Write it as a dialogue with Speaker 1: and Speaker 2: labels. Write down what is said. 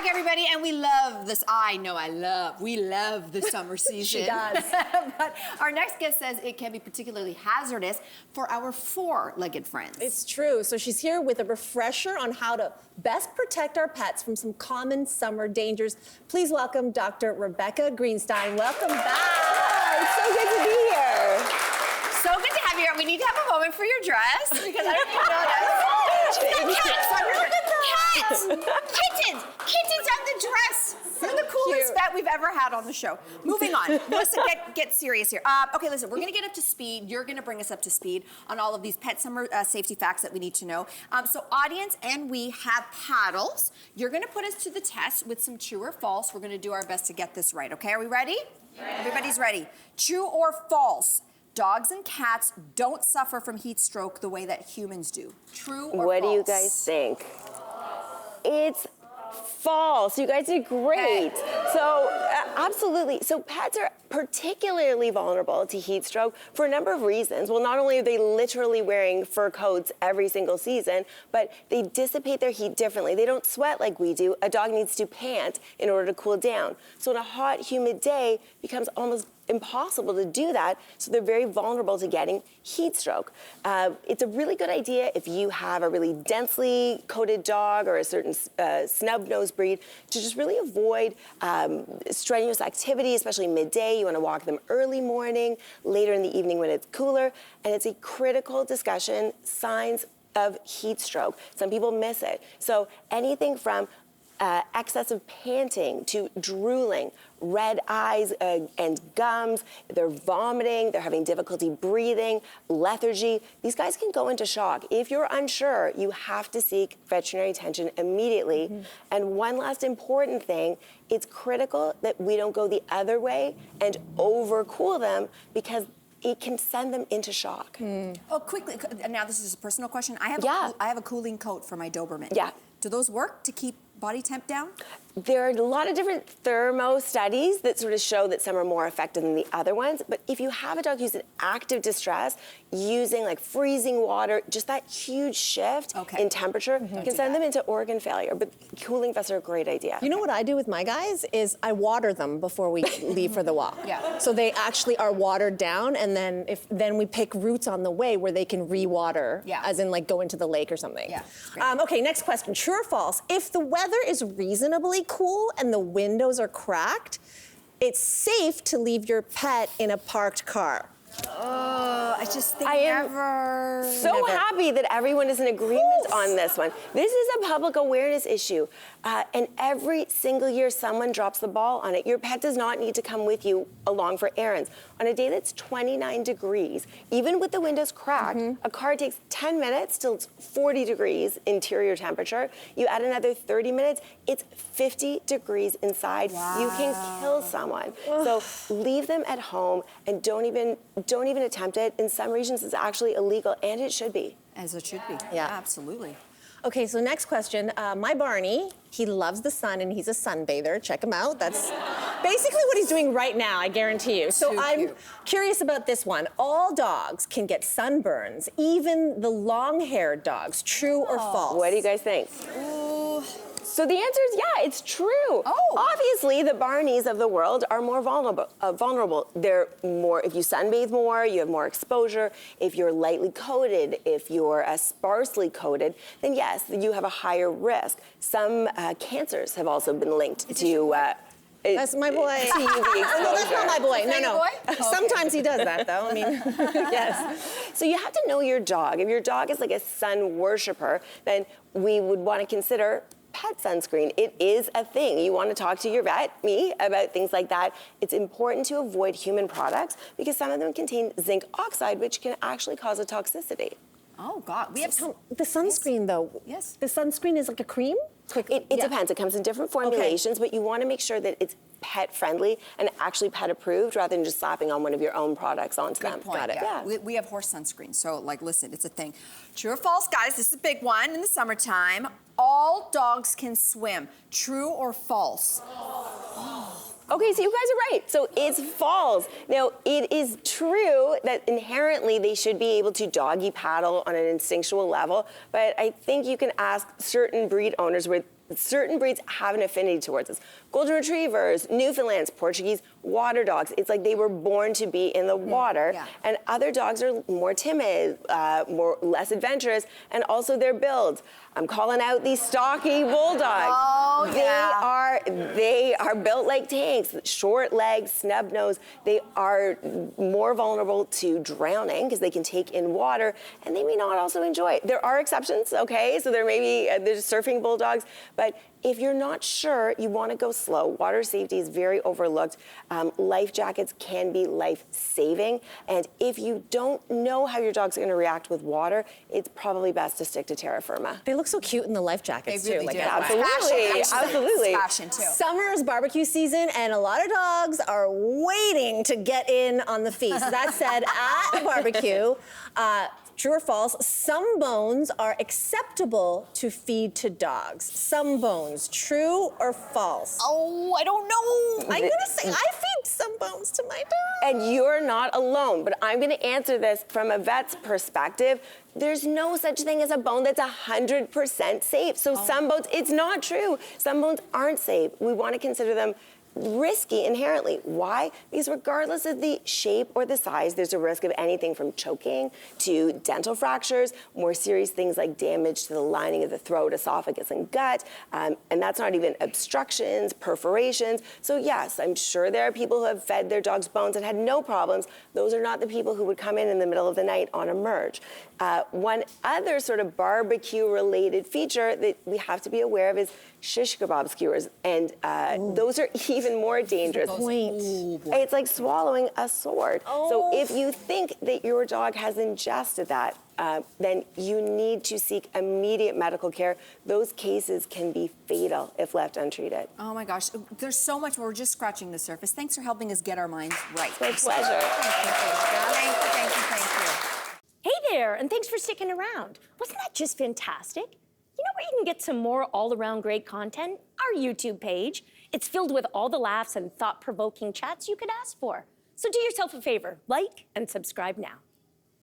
Speaker 1: everybody, and we love this. We love the summer season.
Speaker 2: She does.
Speaker 1: But our next guest says it can be particularly hazardous for our four-legged friends.
Speaker 2: It's true. So she's here with a refresher on how to best protect our pets from some common summer dangers. Please welcome Dr. Rebecca Greenstein. Welcome back.
Speaker 3: Oh, it's so good to be here.
Speaker 1: So good to have you here. We need to have a moment for your dress because I don't even notice. She's got cats on her. Cats! Kittens on the dress. You're the coolest pet we've ever had on the show. Moving on. Melissa, get serious here. Okay, listen, we're going to get up to speed. You're going to bring us up to speed on all of these pet summer safety facts that we need to know. So audience and we have paddles. You're going to put us to the test with some true or false. We're going to do our best to get this right, okay? Are we ready? Yeah. Everybody's ready. True or false? Dogs and cats don't suffer from heat stroke the way that humans do. True or false?
Speaker 3: What do you guys think? It's false. You guys did great. So, absolutely. So pets are particularly vulnerable to heat stroke for a number of reasons. Well, not only are they literally wearing fur coats every single season, but they dissipate their heat differently. They don't sweat like we do. A dog needs to pant in order to cool down. So on a hot, humid day, it becomes almost impossible to do that, so they're very vulnerable to getting heat stroke. It's a really good idea if you have a really densely coated dog or a certain snub-nosed breed to just really avoid strenuous activity, especially midday. You want to walk them early morning, later in the evening when it's cooler, and it's a critical discussion, signs of heat stroke. Some people miss it. So anything from excessive panting to drooling, red eyes and gums, they're vomiting, they're having difficulty breathing, lethargy. These guys can go into shock. If you're unsure, you have to seek veterinary attention immediately. Mm-hmm. And one last important thing, it's critical that we don't go the other way and overcool them because it can send them into shock. Mm.
Speaker 1: Oh, quickly, now this is a personal question. I have a cooling coat for my Doberman.
Speaker 3: Yeah.
Speaker 1: Do those work to keep body temp down?
Speaker 3: There are a lot of different thermo studies that sort of show that some are more effective than the other ones. But if you have a dog who's in active distress, using like freezing water, just that huge shift in temperature can send them into organ failure. But cooling vests are a great idea.
Speaker 2: You know what I do with my guys is I water them before we leave for the walk.
Speaker 1: Yeah.
Speaker 2: So they actually are watered down, and then we pick routes on the way where they can re-water, as in like go into the lake or something.
Speaker 1: Yeah.
Speaker 2: Okay, next question. True or false? If the weather is reasonably cool and the windows are cracked, it's safe to leave your pet in a parked car.
Speaker 1: Oh, I just think
Speaker 3: I am so happy that everyone is in agreement on this one. This is a public awareness issue, and every single year someone drops the ball on it. Your pet does not need to come with you along for errands. On a day that's 29 degrees, even with the windows cracked, a car takes 10 minutes till it's 40 degrees interior temperature. You add another 30 minutes, it's 50 degrees inside. Wow. You can kill someone. So leave them at home and don't even attempt it. In some regions, it's actually illegal, and it should be.
Speaker 1: As it should be.
Speaker 2: Yeah.
Speaker 1: Absolutely.
Speaker 2: Okay, so next question. My Barney, he loves the sun, and he's a sunbather. Check him out. That's basically what he's doing right now, I guarantee you. So I'm curious about this one. All dogs can get sunburns, even the long-haired dogs. True or false?
Speaker 3: What do you guys think?
Speaker 1: Ooh.
Speaker 3: So the answer is yeah, it's true.
Speaker 1: Oh.
Speaker 3: Obviously, the Barneys of the world are more vulnerable. They're more, if you sunbathe more, you have more exposure. If you're lightly coated, if you're sparsely coated, then yes, you have a higher risk. Some cancers have also been linked to
Speaker 2: that's my boy.
Speaker 3: UV exposure.
Speaker 2: No, that's not my boy. No.
Speaker 1: Okay.
Speaker 2: Sometimes he does that, though. I mean, yes.
Speaker 3: So you have to know your dog. If your dog is like a sun worshiper, then we would want to consider pet sunscreen. It is a thing. You want to talk to your vet, me, about things like that. It's important to avoid human products because some of them contain zinc oxide, which can actually cause a toxicity.
Speaker 1: Oh, God. We have
Speaker 2: the sunscreen, though.
Speaker 1: Yes.
Speaker 2: The sunscreen is like a cream?
Speaker 3: It depends. It comes in different formulations, but you want to make sure that it's pet friendly and actually pet approved rather than just slapping on one of your own products onto them.
Speaker 1: Good point.
Speaker 3: Got it.
Speaker 1: Yeah. We have horse sunscreen, so like, listen, it's a thing. True or false, guys? This is a big one in the summertime. All dogs can swim. True or false?
Speaker 3: Okay, so you guys are right. So it's false. Now, it is true that inherently they should be able to doggy paddle on an instinctual level, but I think you can ask certain breed owners where certain breeds have an affinity towards this. Golden Retrievers, Newfoundlands, Portuguese water dogs. It's like they were born to be in the water.
Speaker 1: Yeah.
Speaker 3: And other dogs are more timid, less adventurous, and also their builds. I'm calling out these stocky bulldogs.
Speaker 1: Oh, yeah.
Speaker 3: They are built like tanks, short legs, snub nose. They are more vulnerable to drowning because they can take in water, and they may not also enjoy it. There are exceptions, okay? So there may be there's surfing bulldogs, but if you're not sure, you want to go slow. Water safety is very overlooked. Life jackets can be life-saving, and if you don't know how your dog's going to react with water, it's probably best to stick to terra firma.
Speaker 2: They look so cute in the life jackets
Speaker 1: They really
Speaker 2: too.
Speaker 1: do.
Speaker 3: Absolutely, absolutely.
Speaker 1: Fashion too.
Speaker 2: Summer is barbecue season, and a lot of dogs are waiting to get in on the feast. That said, at a barbecue, true or false, some bones are acceptable to feed to dogs. Some bones, true or false?
Speaker 1: Oh, I don't know.
Speaker 2: I'm gonna say I feed some bones to my dog.
Speaker 3: And you're not alone, but I'm gonna answer this from a vet's perspective. There's no such thing as a bone that's 100% safe. So some bones, it's not true. Some bones aren't safe. We wanna consider them risky inherently. Why? Because regardless of the shape or the size, there's a risk of anything from choking to dental fractures, more serious things like damage to the lining of the throat, esophagus, and gut. And that's not even obstructions, perforations. So yes, I'm sure there are people who have fed their dogs bones and had no problems. Those are not the people who would come in the middle of the night on a merge. One other sort of barbecue-related feature that we have to be aware of is shish kebab skewers, and those are even more dangerous. It's like swallowing a sword. So if you think that your dog has ingested that, then you need to seek immediate medical care. Those cases can be fatal if left untreated.
Speaker 1: Oh my gosh, there's so much more. We're just scratching the surface. Thanks for helping us get our minds right.
Speaker 3: My pleasure.
Speaker 1: Thank you.
Speaker 4: Hey there, and thanks for sticking around. Wasn't that just fantastic? You know where you can get some more all-around great content? Our YouTube page. It's filled with all the laughs and thought-provoking chats you could ask for. So do yourself a favor, like and subscribe now.